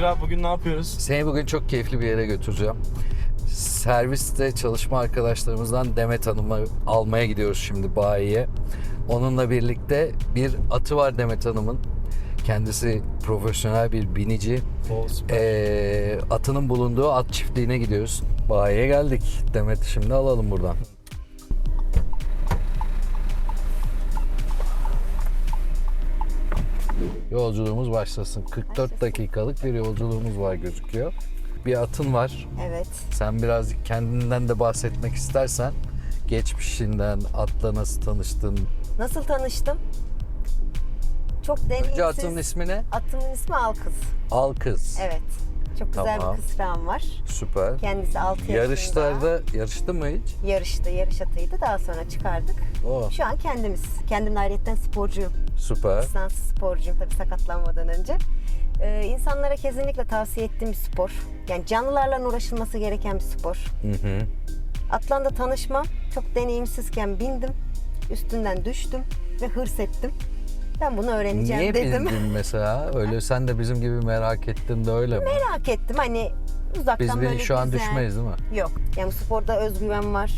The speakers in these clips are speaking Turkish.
Özgür abi bugün ne yapıyoruz? Seni bugün çok keyifli bir yere götüreceğim. Serviste çalışma arkadaşlarımızdan Demet Hanım'ı almaya gidiyoruz şimdi bayiye. Onunla birlikte bir atı var Demet Hanım'ın. Kendisi profesyonel bir binici. Atının bulunduğu at çiftliğine gidiyoruz. Bayiye geldik. Demet'i şimdi alalım buradan. Yolculuğumuz başlasın. 44 dakikalık bir yolculuğumuz var gözüküyor. Bir atın var. Evet. Sen birazcık kendinden de bahsetmek istersen, geçmişinden, atla nasıl tanıştın? Nasıl tanıştım? Çok deneyimsiz. Önce atın ismi ne? Atımın ismi Alkız. Alkız. Evet. Çok güzel Tamam. bir kısrağım var. Süper. Kendisi 6 yaşında. Yarışlarda yarıştın mı hiç? Yarıştı, yarış atıydı. Daha sonra çıkardık. Oh, Şu an kendimiz. Kendim de ayrıyetten sporcuyum. süper. Lisans sporcuyum tabii sakatlanmadan önce. İnsanlara kesinlikle tavsiye ettiğim bir spor. Yani canlılarla uğraşılması gereken bir spor. Hı hı. Atla da tanışmam. Çok deneyimsizken bindim. Üstünden düştüm ve hırs ettim. Ben bunu öğreneceğim Niye dedim. bildin mesela? Öyle sen de bizim gibi merak ettin de öyle mi? Merak ettim hani uzaktan Biz böyle şu an güzel. düşmeyiz değil mi? Yok. Yani bu sporda özgüven var.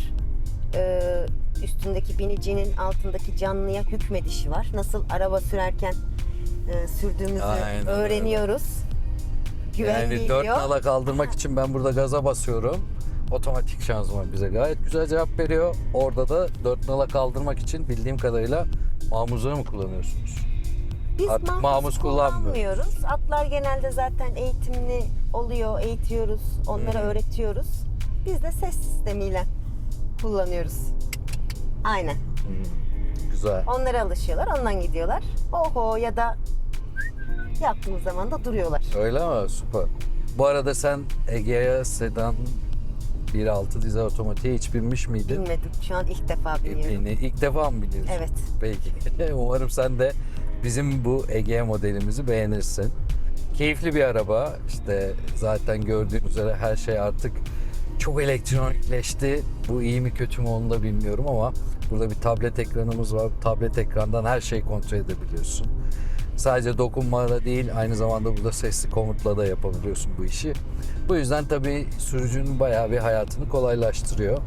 Üstündeki binicinin altındaki canlıya hükmedişi var. Nasıl araba sürerken sürdüğümüzü Aynen öğreniyoruz. Güven Yani 4 geliyor. nala kaldırmak için ben burada gaza basıyorum. Otomatik şanzıman bize gayet güzel cevap veriyor. Orada da 4 nala kaldırmak için bildiğim kadarıyla mamuzları mı kullanıyorsunuz? Biz Artık mahpus kullanmıyor. kullanmıyoruz. Atlar genelde zaten eğitimli oluyor, eğitiyoruz, onlara öğretiyoruz. Biz de ses sistemiyle kullanıyoruz. Aynen. Güzel. Onlara alışıyorlar, ondan gidiyorlar. Oho ya da yaptığımız zaman da duruyorlar. Öyle mi? Süper. Bu arada sen Egea Sedan 1.6 dizel otomatiğe hiç binmiş miydin? Bilmedim. Şu an ilk defa biniyorum. İlk defa mı biniyorsun? Evet. Peki. Umarım sen de bizim bu Egea modelimizi beğenirsin. Keyifli bir araba. İşte zaten gördüğün üzere her şey artık çok elektronikleşti. Bu iyi mi kötü mü onu da bilmiyorum ama burada bir tablet ekranımız var. Tablet ekrandan her şeyi kontrol edebiliyorsun. Sadece dokunmayla değil, aynı zamanda burada sesli komutla da yapabiliyorsun bu işi. Bu yüzden tabii sürücünün bayağı bir hayatını kolaylaştırıyor.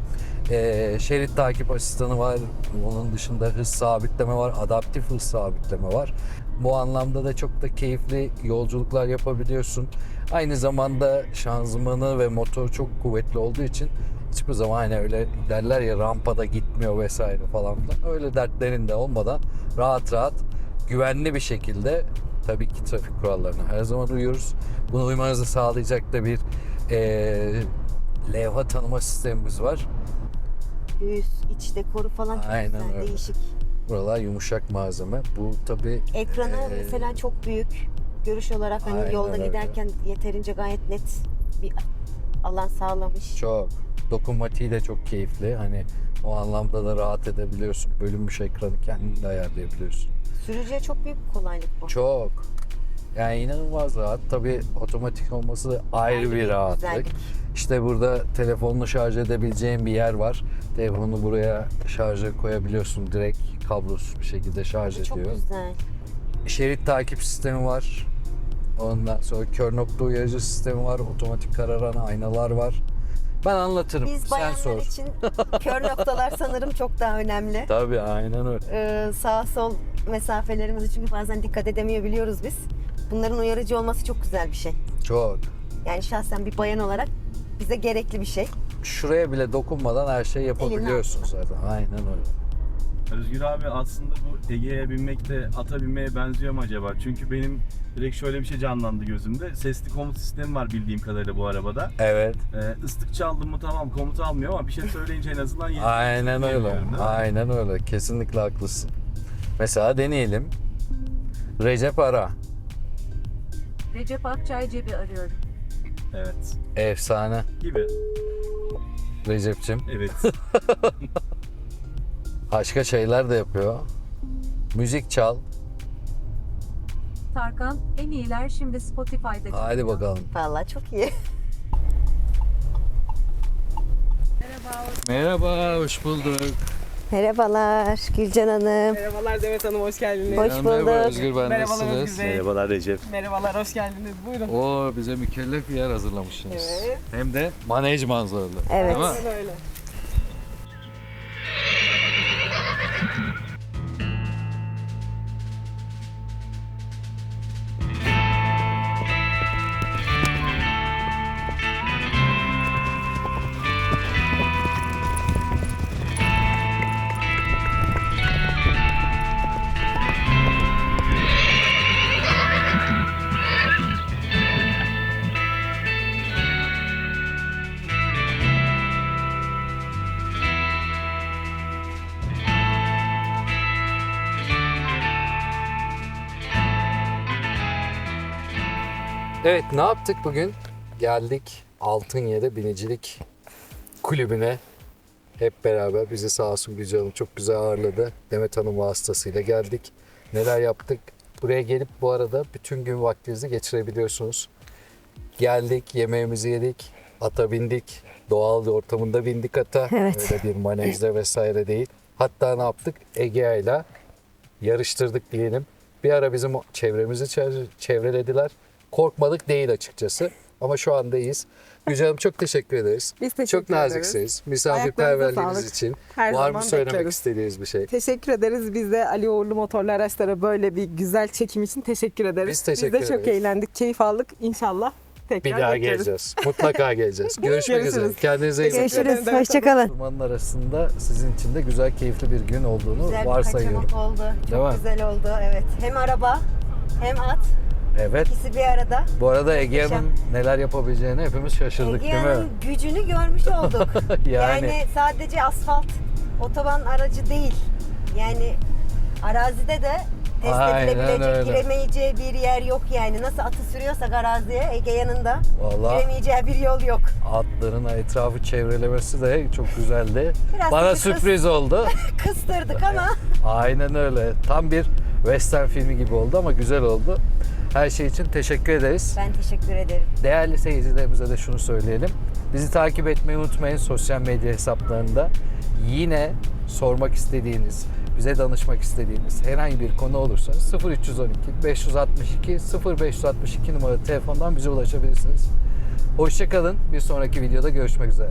Şerit takip asistanı var. Onun dışında hız sabitleme var. Adaptif hız sabitleme var. Bu anlamda da çok da keyifli yolculuklar yapabiliyorsun. Aynı zamanda şanzımanı ve motor çok kuvvetli olduğu için hiçbir zaman hani öyle derler ya rampada gitmiyor vesaire falan filan. Öyle dertlerin de olmadan rahat rahat güvenli bir şekilde tabii ki trafik kurallarına her zaman uyuyoruz. Bunu uymanızı sağlayacak da bir levha tanıma sistemimiz var. Göğüs, iç dekoru falan çok Aynen güzel, öyle. değişik. Buralar yumuşak malzeme. Bu tabii Ekranı mesela çok büyük. Görüş olarak hani Aynen yolda öyle. giderken yeterince gayet net bir alan sağlamış. çok dokunmatiği de çok keyifli. Hani o anlamda da rahat edebiliyorsun. Bölünmüş ekranı kendin de ayarlayabiliyorsun. Sürücüye çok büyük bir kolaylık bu. Çok. Yani inanılmaz rahat. Tabii otomatik olması da ayrı bir rahatlık. güzellik. İşte burada telefonunu şarj edebileceğin bir yer var. Telefonunu buraya şarja koyabiliyorsun. Direkt kablosuz bir şekilde şarj Çok ediyor. güzel. Şerit takip sistemi var. Ondan sonra kör nokta uyarıcı sistemi var. Otomatik kararan aynalar var. Ben anlatırım. Biz Sen bayanlar sor. için kör noktalar sanırım çok daha önemli. Tabii aynen öyle. Sağ sol mesafelerimizi çünkü bazen dikkat edemiyor biliyoruz biz. Bunların uyarıcı olması çok güzel bir şey. Çok. Yani şahsen bir bayan olarak bize gerekli bir şey. Şuraya bile dokunmadan her şeyi yapabiliyorsun zaten. Aynen öyle. Özgür abi aslında bu Ege'ye binmek de ata binmeye benziyor mu acaba? Çünkü benim direkt şöyle bir şey canlandı gözümde. Sesli komut sistemi var bildiğim kadarıyla bu arabada. Evet. Islık çaldım mı tamam komut almıyor ama bir şey söyleyince en azından Aynen öyle. Bilmiyorum, değil mi? Aynen öyle. Kesinlikle haklısın. Mesela deneyelim. Recep ara. Recep Akçay cebi arıyorum. Evet. Efsane. Gibi. Recep'cim. Evet. Başka şeyler de yapıyor. Müzik çal. Tarkan, en iyiler şimdi Spotify'da. Hadi bakalım. Vallahi çok iyi. Merhaba, Merhaba, hoş bulduk. Merhabalar Gülcan Hanım. Merhabalar Demet Hanım, hoş geldiniz. Hoş Merhaba bulduk. Özgür, ben Merhabalar nasılsınız? Özgür Bey. Merhabalar Recep. Merhabalar, hoş geldiniz. Buyurun. Oo, bize mükellef bir yer hazırlamışsınız. Evet. Hem de manej manzaralı. Evet. Değil mi? Aynen öyle. Evet, ne yaptık bugün? Geldik Altınyere Binicilik Kulübü'ne. Hep beraber bizi sağ olsun Gülcan Hanım çok güzel ağırladı. Demet Hanım vasıtasıyla geldik. Neler yaptık? Buraya gelip bu arada bütün gün vaktinizi geçirebiliyorsunuz. Geldik, yemeğimizi yedik, ata bindik. Doğal bir ortamında bindik ata. Evet. Öyle bir manejde vesaire değil. Hatta ne yaptık? Egea'yla yarıştırdık diyelim. Bir ara bizim çevremizi çevrelediler. Korkmadık değil açıkçası. Ama şu anda iyiyiz. Gülcan Hanım çok teşekkür ederiz. Biz teşekkür Çok naziksiniz. Ayaklarınıza Misafirperverliğiniz sağlık. için. Her Var mı zaman söylemek bekleriz. istediğiniz bir şey? Teşekkür ederiz. Biz de Ali Uğurlu Motorlu Araçlara böyle bir güzel çekim için teşekkür ederiz. Biz teşekkür Biz de çok ederiz. eğlendik, keyif aldık. İnşallah tekrar Bir daha bekleriz. geleceğiz. Mutlaka geleceğiz. Görüşmek üzere. Görüşürüz. Kendinize iyi bakın. Görüşürüz. ederim. Hoşçakalın. Ormanın arasında sizin için de güzel, keyifli bir gün olduğunu Güzel bir varsayıyorum. kaçamak oldu. Değil mi? Çok güzel oldu. Evet. Hem araba hem at. Evet. İkisi bir arada. Bu arada Egea'nın neler yapabileceğini hepimiz şaşırdık değil mi? Egea'nın gücünü görmüş olduk. yani sadece asfalt, otoban aracı değil. Yani arazide de test Aynen edilebilecek, öyle. giremeyeceği bir yer yok yani. Nasıl atı sürüyorsak araziye, Ege yanında Vallahi giremeyeceği bir yol yok. atların etrafı çevrelemesi de çok güzeldi. Biraz Bana bizi sürpriz oldu. Kıstırdık ama Aynen öyle. Tam bir western filmi gibi oldu ama güzel oldu. Her şey için teşekkür ederiz. ben teşekkür ederim. Değerli seyircilerimize de şunu söyleyelim. Bizi takip etmeyi unutmayın sosyal medya hesaplarında. Yine sormak istediğiniz, bize danışmak istediğiniz herhangi bir konu olursa 0312 562 0562 numaralı telefondan bize ulaşabilirsiniz. Hoşça kalın. Bir sonraki videoda görüşmek üzere.